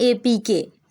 APK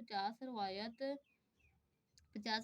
50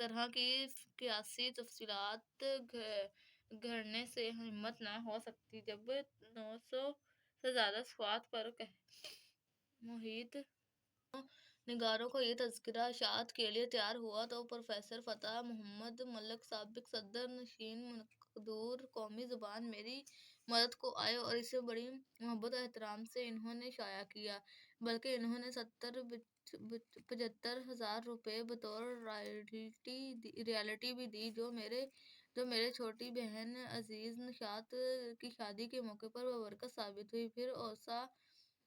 طرح کی قیاسی تفصیلات گھڑنے سے ہمت نہ ہو سکتی۔ جب 900 سے زیادہ صفحات پر محیط نگاروں کو یہ تذکرہ اشاعت کے لیے تیار ہوا تو پروفیسر فتح محمد ملک سابق صدر نشین مقدور قومی زبان میری مدد کو آئے اور اسے بڑی محبت و احترام سے انہوں نے شائع کیا، بلکہ انہوں نے 75,000 روپے بطور رائلٹی بھی دی، جو میرے چھوٹی بہن عزیز نشاط کی شادی کے موقع پر بابرکت ثابت ہوئی۔ پھر اوسا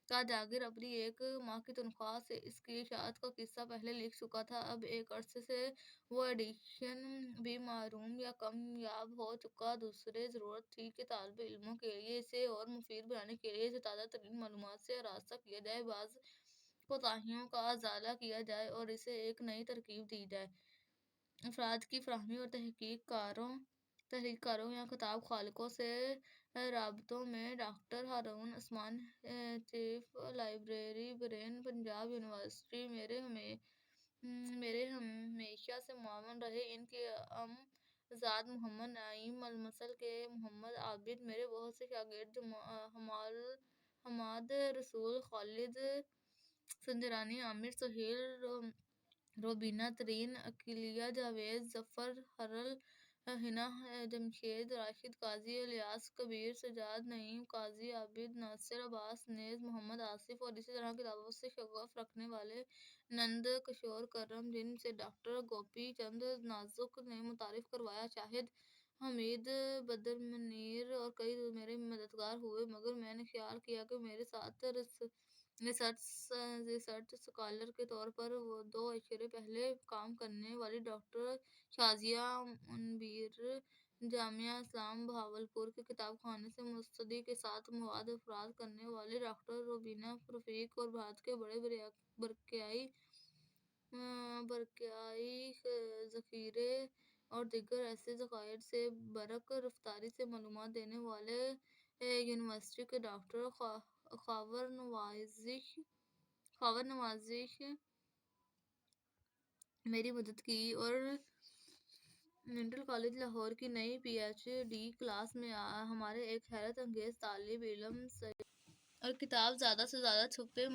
کا جاگیر اپنی 1 ماہ کی تنخواہ سے اس کی اشاعت کا قصہ پہلے لکھ چکا تھا۔ اب ایک عرصے سے وہ ایڈیشن بھی معروم یا کم یاب ہو چکا۔ دوسرے ضرورت تھی کہ طالب علموں کے لیے اسے اور مفید بنانے کے لیے اسے تازہ ترین معلومات سے آراستہ کیا جائے، بعض کوتاہیوں کا ازالہ کیا جائے اور اسے ایک نئی ترکیب دی جائے۔ افراد کی فراہمی اور تحقیق کاروں یا کتاب خالقوں سے رابطوں میں ڈاکٹر ہارون عثمان، چیف لائبریرین، پنجاب یونیورسٹی، میرے ہمیشہ سے معاون رہے۔ ان کے زاد محمد نعیم المثل کے محمد عابد، میرے بہت سے شاگرد حماد رسول، خالد سنجرانی، عامر سہیل، روبینہ ترین، عقیلیہ جاوید، ظفر ہرل، حنا جمشید، راشد قاضی، الیاس کبیر، سجاد نعیم، قاضی عابد، ناصر عباس نیز، محمد آصف اور اسی طرح کتابوں سے شغف رکھنے والے نند کشور کرم، جن سے ڈاکٹر گوپی چند نازک نے متعارف کروایا، شاہد حمید، بدر منیر اور کئی میرے مددگار ہوئے، مگر میں نے خیال کیا کہ میرے ساتھ ریسرچ اسکالر کے طور پر 2 عشرے پہلے کام کرنے والی ڈاکٹر شازیہ منیر، جامعہ اسلام بہاولپور کے کتاب خانے سے مستدی کے ساتھ مواد افراز کرنے والی ڈاکٹر روبینہ رفیق، اور بھارت کے بڑے برقیائی ذخیرے اور دیگر ایسے ذخائر سے برق رفتاری سے معلومات دینے والے یونیورسٹی کے ڈاکٹر خاور نوازش میری مدد کی، اور ڈینٹل کالج لاہور کی نئی پی ایچ ڈی کلاس میں ہمارے ایک حیرت انگیز طالب علم اور کتاب زیادہ سے زیادہ چھپے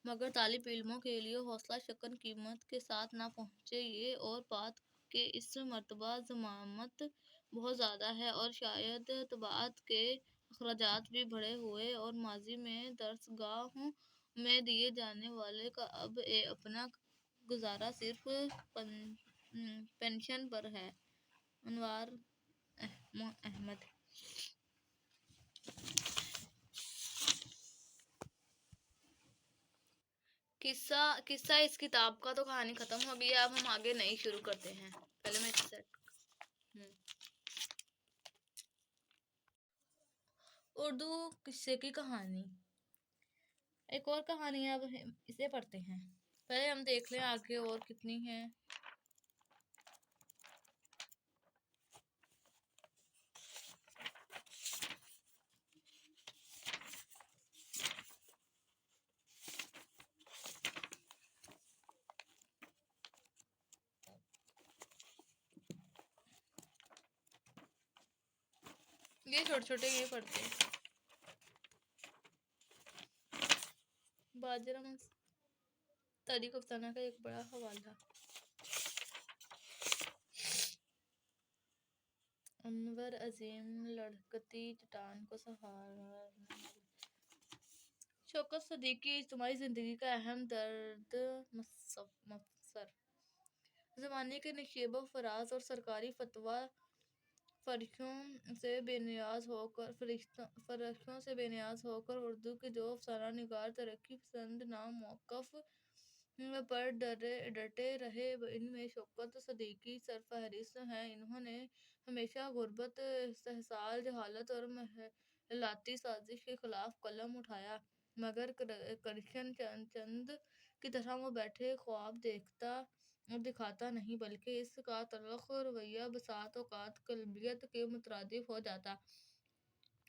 مگر طالب علموں کے لیے حوصلہ شکن قیمت کے ساتھ نہ پہنچے۔ یہ اور بات کہ اس مرتبہ ضمانت بہت زیادہ ہے اور شاید طباعت کے اخراجات بھی بڑھے ہوئے، اور ماضی میں درسگاہوں میں دیے جانے والے کا اب اپنا گزارا صرف پنشن پر ہے۔ انوار احمد۔ قصہ اس کتاب کا تو کہانی ختم ہو گئی ہے، اب ہم آگے نئی شروع کرتے ہیں۔ پہلے میں اردو قصے کی کہانی، ایک اور کہانی ہے، اب اسے پڑھتے ہیں۔ پہلے ہم دیکھ لیں آگے اور کتنی ہیں۔ یہ چھوٹے یہ پڑھتے ہیں۔ باجرہ تاریخ افسانہ کا ایک بڑا حوالہ۔ انور عظیم لڑھکتی چٹان کو سہارنے والا۔ شوکت صدیقی اجتماعی زندگی کا اہم درد مفسر، زمانے کے نشیب و فراز اور سرکاری فتویٰ فرشوں سے بے نیاز ہو کر اردو کے جو افسانہ نگار ترقی پسند ناموقف پر ڈٹے رہے، ان میں شوکت صدیقی سرفہرست ہیں۔ انہوں نے ہمیشہ غربت، استحصال، جہالت اور محلاتی سازش کے خلاف قلم اٹھایا، مگر کرشن چند کی طرح وہ بیٹھے خواب دیکھتا اور دکھاتا نہیں، بلکہ اس کا تلخ رویہ بساط اوقات قلبیت کے مترادف ہو جاتا۔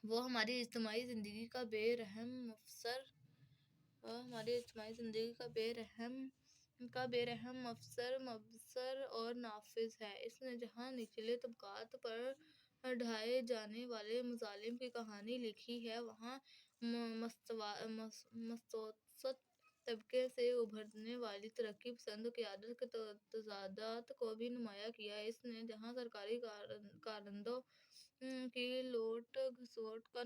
وہ ہماری اجتماعی زندگی کا بے رحم کا بے رحم مبصر اور نافذ ہے۔ اس نے جہاں نچلے طبقات پر ڈھائے جانے والے مظالم کی کہانی لکھی ہے، وہاں مستوسط طبقے سے ابھرنے والی ترقی پسند قیادت کے تضادات کو بھی نمایاں کیا ہے۔ اس نے جہاں سرکاری کارندوں کی لوٹ گھسوٹ کا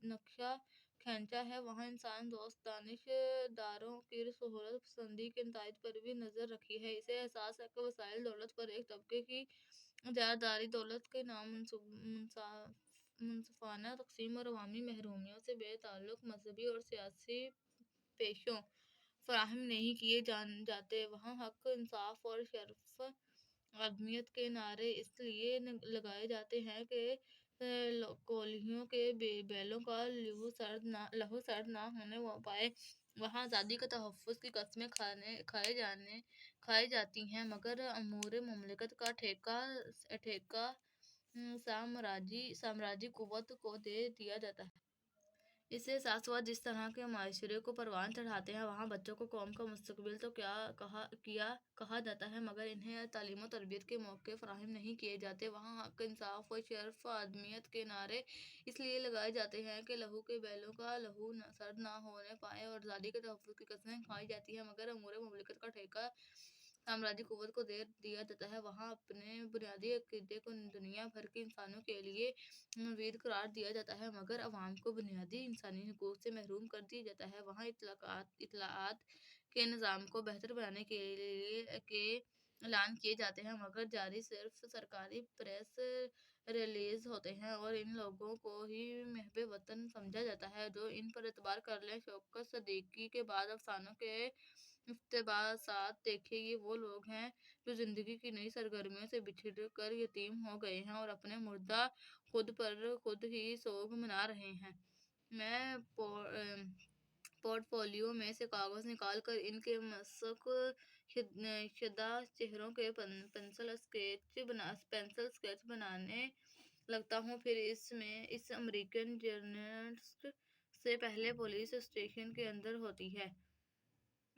نقشہ کھینچا ہے، وہاں انسان دوست دانش داروں کی سہولت پسندی کے نتائج پر بھی نظر رکھی ہے۔ اسے احساس ہے کہ وسائل دولت پر ایک طبقے کی اجارہ دولت کے نام منصفانہ تقسیم اور عوامی محرومیوں سے بے تعلق مذہبی اور سیاسی پیشوں فراہم نہیں کیے جاتے، وہاں حق، انصاف اور شرف آدمیت کے نعرے اس لیے لگائے جاتے ہیں کہ کولیوں کے بیلوں کا لہو سرد نہ ہونے پائے۔ وہاں آزادی کے تحفظ کی قسمیں کھائی جاتی ہیں، مگر امور مملکت کا ٹھیکہ سامراجی قوت کو دے دیا جاتا ہے۔ اس سے احساس ہوا جس طرح کے معاشرے کو پروان چڑھاتے ہیں، وہاں بچوں کو قوم کا مستقبل تو کہا جاتا ہے، مگر انہیں تعلیم و تربیت کے موقع فراہم نہیں کیے جاتے۔ وہاں حق، انصاف اور شرف آدمیت کے نعرے اس لیے لگائے جاتے ہیں کہ لہو کے بیلوں کا لہو سرد نہ ہونے پائے، اور آزادی کے تحفظ کی قسمیں کھائی جاتی ہیں، مگر امور مملکت کا ٹھیکہ سامراجی قوت کو دے دیا جاتا ہے۔ وہاں اپنے بنیادی عقیدے کو دنیا بھر کے انسانوں کے لیے مفید قرار دیا جاتا ہے، مگر عوام کو بنیادی انسانی حقوق سے محروم کر دیا جاتا ہے۔ وہاں اطلاعات کے نظام کو بہتر بنانے کے اعلان کیے جاتے ہیں، مگر جاری صرف سرکاری پریس ریلیز ہوتے ہیں، اور ان لوگوں کو ہی محب وطن سمجھا جاتا ہے جو ان پر اعتبار کر لیں۔ شوکت صدیقی کے بعد افسانوں کے اقتباسات دیکھیں، یہ وہ لوگ ہیں جو زندگی کی نئی سرگرمیوں سے بچھڑ کر یتیم ہو گئے ہیں اور اپنے مردہ خود پر خود ہی سوگ منا رہے ہیں۔ میں پورٹ فولیو میں سے کاغذ نکال کر ان کے مسخ شدہ چہروں کے پینسل اسکیچ بنانے لگتا ہوں، پھر اس امریکن جرنلسٹ سے پہلے پولیس اسٹیشن کے اندر ہوتی ہے۔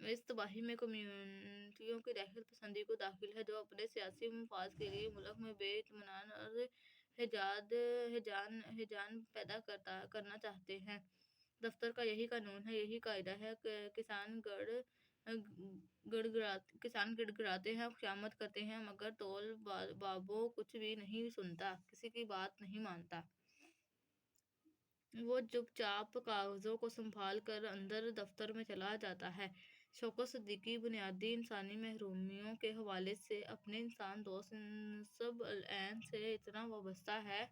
اس تباہی میں کمیونٹیوں کی دہشت پسندی کو داخل ہے جو اپنے سیاسی مفاد کے لیے ملک میں بے اطمینان اور ہیجان پیدا کرنا چاہتے ہیں۔ دفتر کا یہی قانون ہے، یہی قاعدہ ہے۔ کسان گڑ گڑاتے ہیں، خوشامد کرتے ہیں، مگر طول بابو کچھ بھی نہیں سنتا، کسی کی بات نہیں مانتا۔ وہ چپ چاپ کاغذوں کو سنبھال کر اندر دفتر میں چلا جاتا ہے۔ شوکت صدیقی بنیادی انسانی محرومیوں کے حوالے سے اپنے انسان دوست نصب العین سے اتنا وابستہ ہے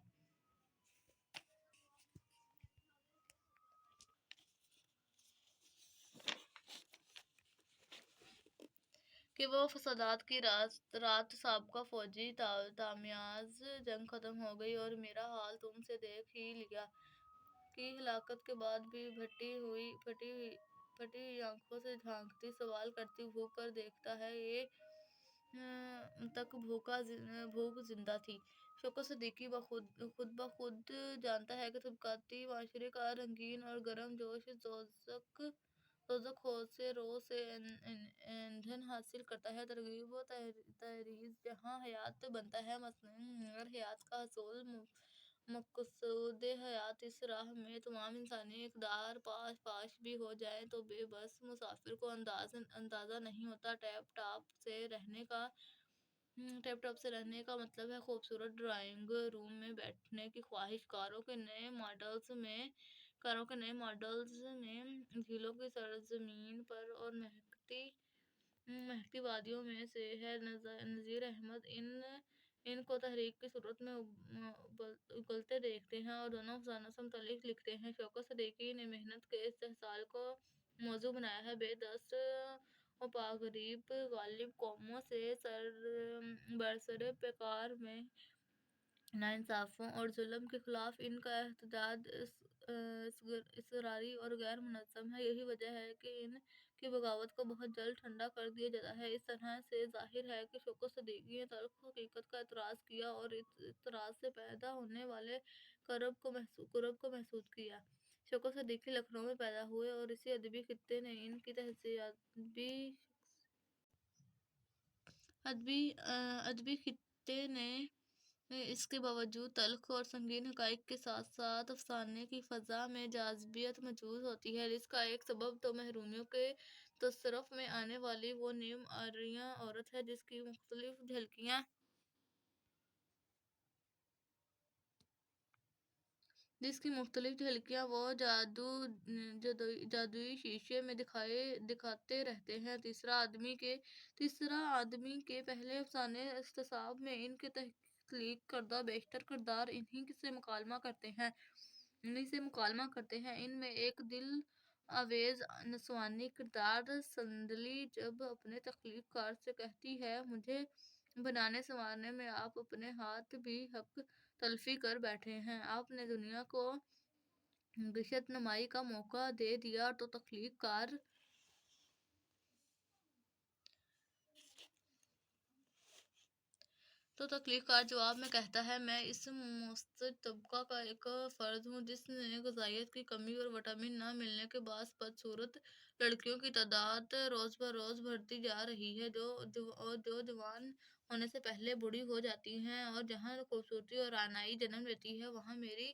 کہ وہ فسادات کی رات سابقہ فوجی تامیاز جنگ ختم ہو گئی اور میرا حال تم نے دیکھ ہی لیا کی ہلاکت کے بعد بھی پھٹی ہوئی آنکھوں سے جھانکتی، سوال کرتی بھوک پر دیکھتا ہے، یہ تک بھوک زندہ تھی۔ شوکت صدیقی خود بخود جانتا ہے کہ طبقاتی معاشرے کا رنگین اور گرم جوش دوزخ خود سے رو سے ایندھن حاصل کرتا ہے، ترغیب و تحریض جہاں حیات بنتا ہے مصنوعی، مگر حیات کا حصول مقصود حیات۔ اس راہ میں تمام انسانی اقدار پاش بھی ہو جائیں تو بے بس مسافر کو اندازہ نہیں ہوتا۔ ٹیپ ٹاپ سے رہنے کا مطلب ہے خوبصورت ڈرائنگ روم میں بیٹھنے کی خواہش، کاروں کے نئے ماڈلز میں جھیلوں کی سرزمین پر اور مہکتی وادیوں میں سے ہے۔ نذیر احمد ان کو تحریک کی صورت میں اگلتے دیکھتے ہیں اور دونوں افسانوں سے متعلق لکھتے ہیں۔ شوکت صدیقی نے محنت کے استحصال کو موضوع بنایا ہے۔ بے دست و پاغریب غالب قوموں سے برسر پیکار میں ناانصافیوں اور ظلم کے خلاف ان کا احتجاج اصراری اور غیر منظم ہے۔ یہی وجہ ہے کہ ان کی بغاوت کو بہت جلد ٹھنڈا کر دیا جاتا ہے۔ اس طرح سے ظاہر ہے کہ شوکت صدیقی نے تلخ حقیقت کا اعتراض کیا اور اس اعتراض سے پیدا ہونے والے کرب کو محسوس کیا۔ شوکت صدیقی لکھنؤ میں پیدا ہوئے اور اسی ادبی خطے نے ان کی تہذیبی ادبی خطے نے اس کے باوجود تلخ اور سنگین حقائق کے ساتھ ساتھ افسانے کی فضا میں جاذبیت موجود ہوتی ہے، جس کا ایک سبب تو محرومیوں کے تصرف میں آنے والی وہ نیم آریہ عورت ہے جس کی مختلف جھلکیاں وہ جادوئی شیشے میں دکھاتے رہتے ہیں۔ تیسرا آدمی کے پہلے افسانے استصحاب میں ان کے تخلیق کردہ بیشتر کردار انہی سے مکالمہ کرتے ہیں۔ ان میں ایک دل آویز نسوانی کردار سندلی جب اپنے تخلیق کار سے کہتی ہے مجھے بنانے سنوارنے میں آپ اپنے ہاتھ بھی حق تلفی کر بیٹھے ہیں، آپ نے دنیا کو گشت نمائی کا موقع دے دیا تو تخلیق کار جواب میں کہتا ہے میں اس مستر طبقہ کا ایک فرد ہوں جس نے غذائیت کی کمی اور وٹامن نہ ملنے کے باعث بدصورت لڑکیوں کی تعداد روز بروز بڑھتی جا رہی ہے جو جوان ہونے سے پہلے بوڑھی ہو جاتی ہیں، اور جہاں خوبصورتی اور رعنائی جنم لیتی ہے وہاں میری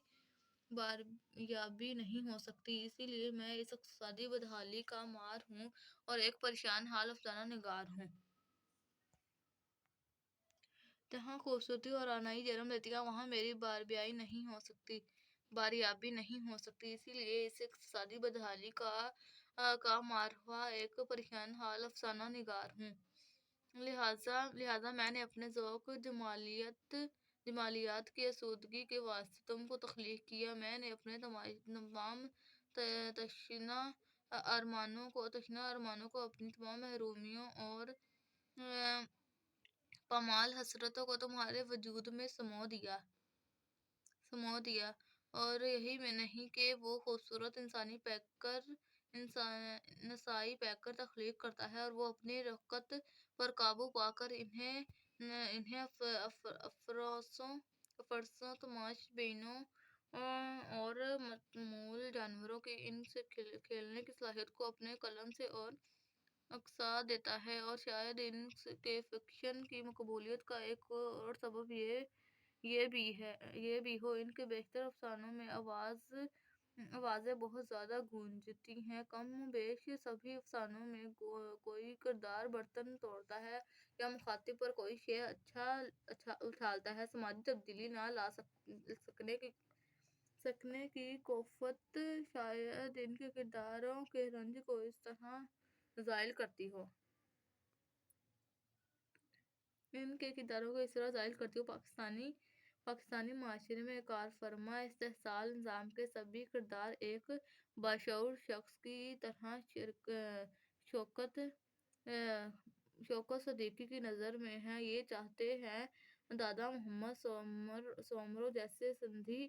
باربیابی نہیں ہو سکتی۔ اسی لیے میں اس اقتصادی بدحالی کا مار ہوں اور ایک پریشان حال افسانہ نگار ہوں۔ جہاں خوبصورتی اور رعنائی جنم لیتی ہے وہاں میری باربیائی نہیں ہو سکتی، باریابی نہیں ہو سکتی۔ اسی لیے اس اقتصادی بدحالی کا مارہوا ایک پریشان حال افسانہ نگار ہوں۔ لہٰذا میں نے اپنے ذوق جمالیات کی آسودگی کے واسطے تم کو تخلیق کیا۔ میں نے اپنے تمام تشنہ ارمانوں کو، اپنی تمام محرومیوں اور پامال حسرتوں کو تمہارے وجود میں سمو دیا، اور یہی میں نہیں کہ وہ خوبصورت نسائی پیکر تخلیق کرتا ہے اور وہ اپنی رقت پر قابو پا کر انہیں افرسوں تماش بینوں اور متمول جانوروں کی ان سے کھیلنے کی صلاحیت کو اپنے قلم سے اور اکسا دیتا ہے۔ اور شاید ان کے فکشن کی مقبولیت کا ایک اور سبب یہ بھی ہو ان کے بیشتر افسانوں میں آوازیں بہت زیادہ گونجتی ہیں۔ کم بیش سبھی افسانوں میں کوئی کردار برتن توڑتا ہے یا مخاطب پر کوئی شے اچھالتا ہے۔ سماجی تبدیلی نہ لا سکنے کی کوفت شاید ان کے کرداروں کے رنج کو اس طرح زائل کرتی ہو۔ پاکستانی معاشرے میں کارفرما استحصال نظام کے سبھی کردار ایک باشعور شخص کی طرح شوکت صدیقی کی نظر میں ہیں۔ یہ چاہتے ہیں دادا محمد سومرو جیسے سندھی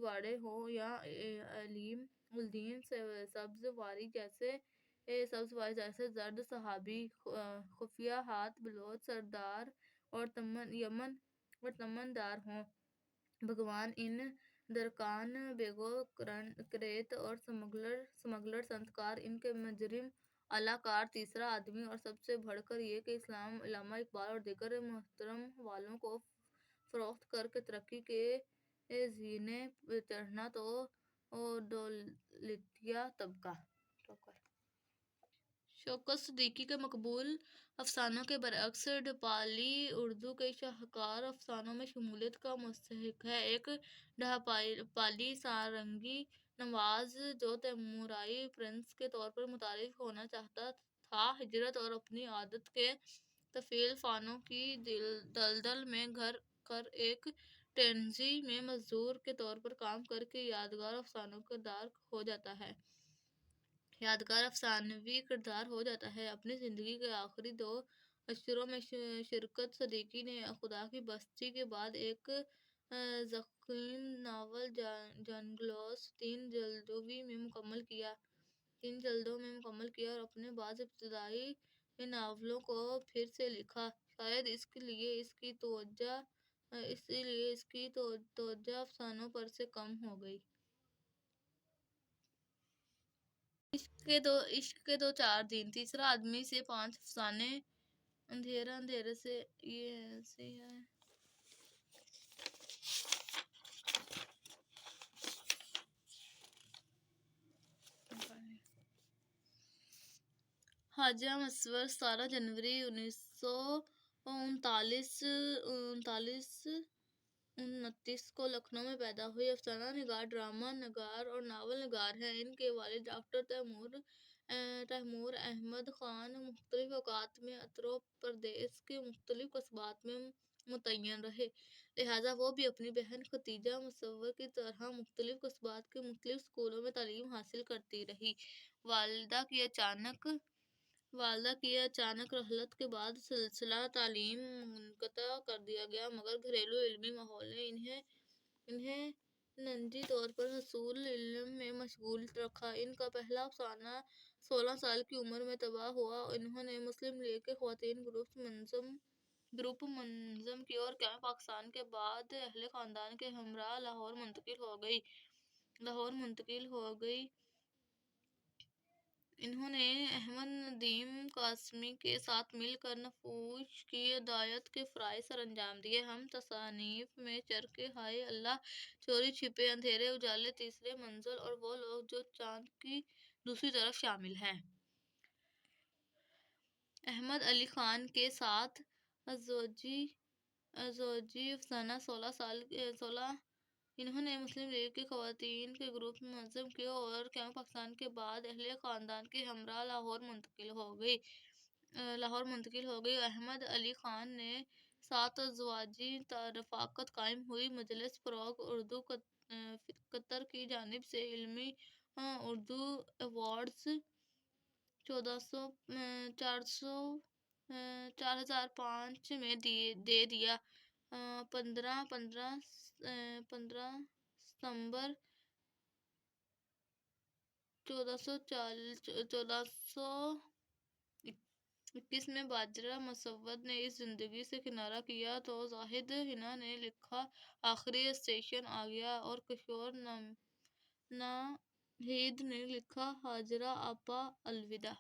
واڑے ہوں یا علیم الدین سبزواری جیسے زرد صحابی، خفیہ ہاتھ بلوچ سردار اور تمن دار ہوں۔ بھگوان ان درکان بیگو کریت اور سمگلر سنتکار ان کے مجرم اعلی کار۔ تیسرا آدمی اور سب سے بڑھ کر یہ کہ علامہ اقبال اور دیگر محترم والوں کو فروخت کر کے ترقی کے زینے پہ چڑھنا تو دولتیہ طبقہ۔ شوکت صدیقی کے مقبول افسانوں کے برعکس ڈھپالی اردو کے شاہکار افسانوں میں شمولیت کا مستحق ہے۔ ایک ڈھپالی سارنگی نواز جو تیمورائی پرنس کے طور پر متعارف ہونا چاہتا تھا، ہجرت اور اپنی عادت کے طفیل فانوں کی دلدل میں گھر کر ایک ٹینزی میں مزدور کے طور پر کام کر کے یادگار افسانوی کردار ہو جاتا ہے۔ اپنی زندگی کے آخری 2 اشروں میں شوکت صدیقی نے خدا کی بستی کے بعد ایک ضخیم ناول جنگلوس 3 جلدوں میں مکمل کیا اور اپنے بعض ابتدائی ناولوں کو پھر سے لکھا۔ شاید اسی لیے اس کی توجہ افسانوں پر سے کم ہو گئی۔ عشق کے 2 4 دن، تیسرا آدمی سے 5 افسانے اندھیرا اندھیرے سے یہ ایسے ہے. خواجہ مصور 17 جنوری 1939 کو لکھنؤ میں پیدا ہوئے. افسانہ نگار، ڈرامہ نگار اور ناول نگار ہیں. ان کے والد ڈاکٹر تیمور احمد خان مختلف اوقات میں اتر پردیش کے مختلف قصبات میں متعین رہے، لہٰذا وہ بھی اپنی بہن ختیجہ مصور کی طرح مختلف قصبات کے مختلف اسکولوں میں تعلیم حاصل کرتی رہی. والدہ کی اچانک رحلت کے بعد سلسلہ تعلیم منقطع کر دیا گیا، مگر گھریلو علمی ماحول نے انہیں نجی طور پر حصول علم میں مشغول رکھا. ان کا پہلا افسانہ 16 سال کی عمر میں طبع ہوا. انہوں نے مسلم لیگ کے خواتین گروپ منظم کیا اور قیام پاکستان کے بعد اہل خاندان کے ہمراہ لاہور منتقل ہو گئی. انہوں نے احمد ندیم قاسمی کے ساتھ مل کر نفوذ کی ہدایت کے فرائض سر انجام دیے. ہم تصانیف میں چرخے ہائے اللہ، چوری چھپے، اندھیرے اجالے، تیسری منزل اور وہ لوگ جو چاند کی دوسری طرف شامل ہیں. احمد علی خان کے ساتھ ازواجی افسانہ 16 انہوں نے مسلم لیگ کے خواتین کے گروپ منظم کیا اور قیام پاکستان کے بعد اہل خاندان کے ہمراہ لاہور منتقل ہو گئی. احمد علی خان نے ساتھ ازواجی رفاقت قائم ہوئی. مجلس فروغ اردو قطر کی جانب سے علمی اردو ایوارڈز 4005 میں دے دیا. 15 ستمبر 1421 میں باجرہ مسود نے اس زندگی سے کنارہ کیا تو زاہد حنا نے لکھا آخری اسٹیشن آ گیا اور کشور ناہید نے لکھا ہاجرہ آپا الوداع.